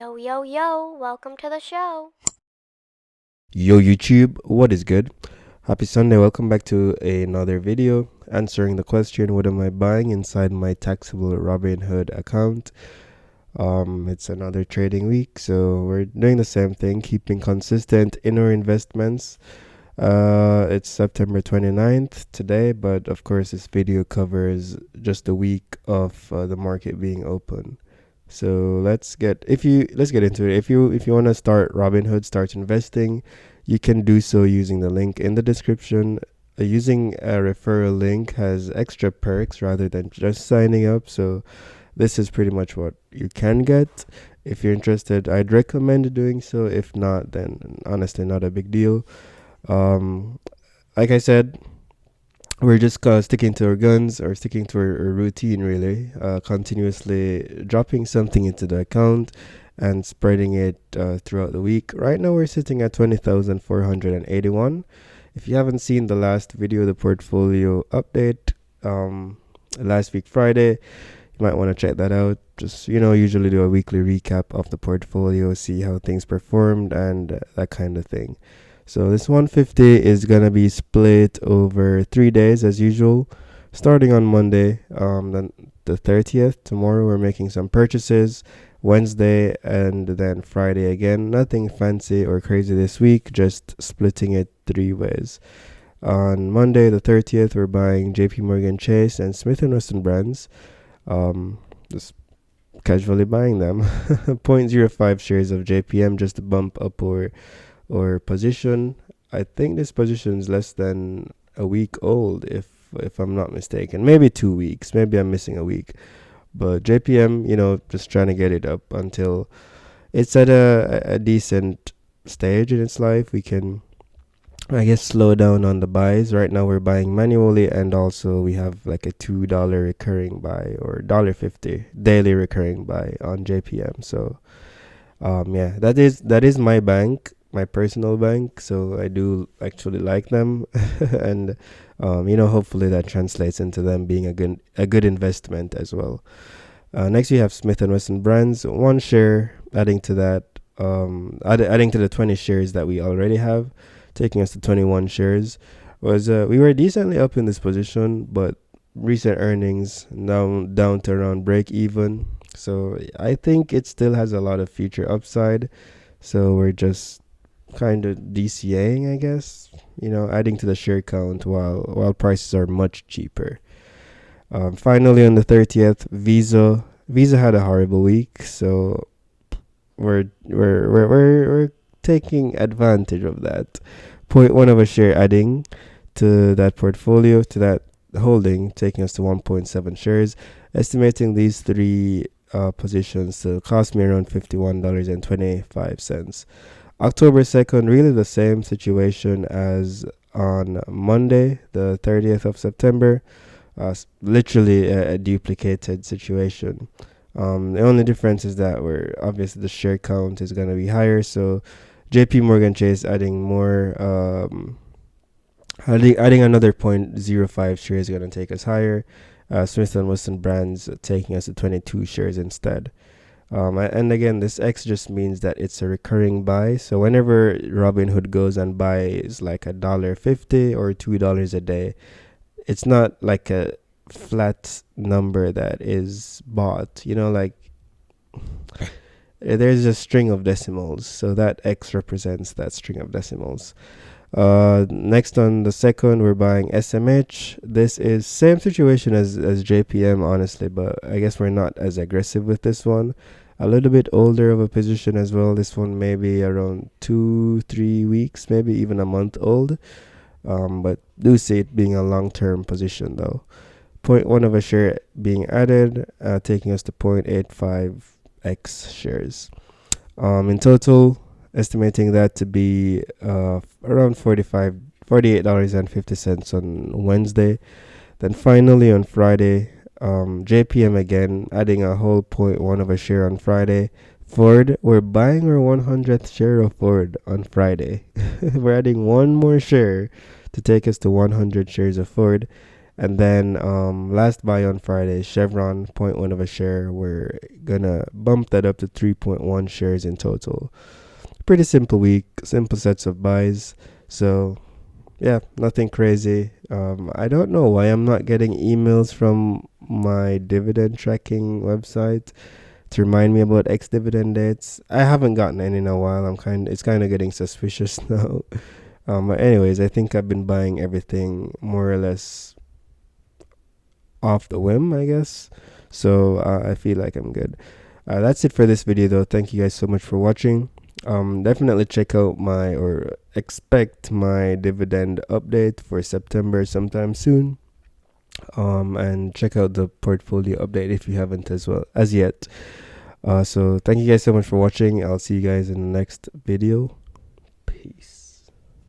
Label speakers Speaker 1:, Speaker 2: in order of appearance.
Speaker 1: Yo, yo, yo, welcome to the show.
Speaker 2: Yo YouTube, what is good? Happy Sunday, welcome back to another video answering the question, what am I buying inside my taxable Robinhood account? It's another trading week, so we're doing the same thing, keeping consistent in our investments. It's September 29th today, but of course this video covers just a week of the market being open. So let's get into it. If you want to start Robinhood, start investing, you can do so using the link in the description. Using a referral link has extra perks rather than just signing up. So this is pretty much what you can get. If you're interested, I'd recommend doing so. If not, then honestly, not a big deal. Um, like I said, we're just sticking to our guns or sticking to our routine, really. Continuously dropping something into the account and spreading it throughout the week. Right now, we're sitting at 20,481. If you haven't seen the last video, the portfolio update, last week Friday, you might want to check that out. Just, usually do a weekly recap of the portfolio, see how things performed, and that kind of thing. So this 150 is gonna be split over 3 days as usual, starting on Monday, then the 30th. Tomorrow we're making some purchases. Wednesday and then Friday again. Nothing fancy or crazy this week, just splitting it 3 ways. On Monday the 30th, we're buying JP Morgan Chase and Smith and Wesson brands. Just casually buying them. zero point zero 0.05 shares of JPM just to bump up or position. I think this position is less than a week old, if I'm not mistaken. Maybe 2 weeks. Maybe I'm missing a week. But JPM, just trying to get it up until it's at a decent stage in its life. We can, I guess, slow down on the buys. Right now we're buying manually, and also we have like a $2 recurring buy or $1.50 daily recurring buy on JPM. So yeah, that is my bank, my personal bank. So I do actually like them, and hopefully that translates into them being a good investment as well. Next we have Smith and Wesson brands, one share, adding to that, adding to the 20 shares that we already have, taking us to 21 shares. Was We were decently up in this position, but recent earnings down to around break even. So I think it still has a lot of future upside. So we're just kind of DCAing, I guess. Adding to the share count while prices are much cheaper. Finally, on the 30th, Visa had a horrible week, so we're taking advantage of that. Point one of a share adding to that portfolio, to that holding, taking us to 1.7 shares. Estimating these three positions to cost me around $51.25. October 2nd, really the same situation as on Monday, the 30th of September. Literally a duplicated situation. The only difference is that we're obviously the share count is going to be higher. So JP Morgan Chase adding more, adding another zero point zero 0.05 shares is going to take us higher. Smith and Wesson brands taking us to 22 shares instead. And again, this X just means that it's a recurring buy. So whenever Robinhood goes and buys like $1.50 or $2 a day, it's not like a flat number that is bought. Like there's a string of decimals, so that X represents that string of decimals. Next on the second, we're buying SMH. This is same situation as JPM, honestly, but I guess we're not as aggressive with this one. A little bit older of a position as well. This one maybe around 2-3 weeks, maybe even a month old. But do see it being a long-term position though. Point one of a share being added, taking us to 0.85x shares. In total, estimating that to be around $48.50 on Wednesday. Then finally on Friday, JPM again, adding a whole point one of a share on Friday. Ford, we're buying our 100th share of Ford on Friday. We're adding one more share to take us to 100 shares of Ford. And then last buy on Friday, Chevron, zero point 0.1 of a share. We're gonna bump that up to 3.1 shares in total. Pretty simple week, simple sets of buys. So yeah, nothing crazy. I don't know why I'm not getting emails from my dividend tracking website to remind me about ex-dividend dates. I haven't gotten any in a while. It's kind of getting suspicious now. But anyways, I think I've been buying everything more or less off the whim, I guess. So I feel like I'm good. That's it for this video, though. Thank you guys so much for watching. Definitely check out or expect my dividend update for September sometime soon. And check out the portfolio update if you haven't as yet. So thank you guys so much for watching. I'll see you guys in the next video. Peace.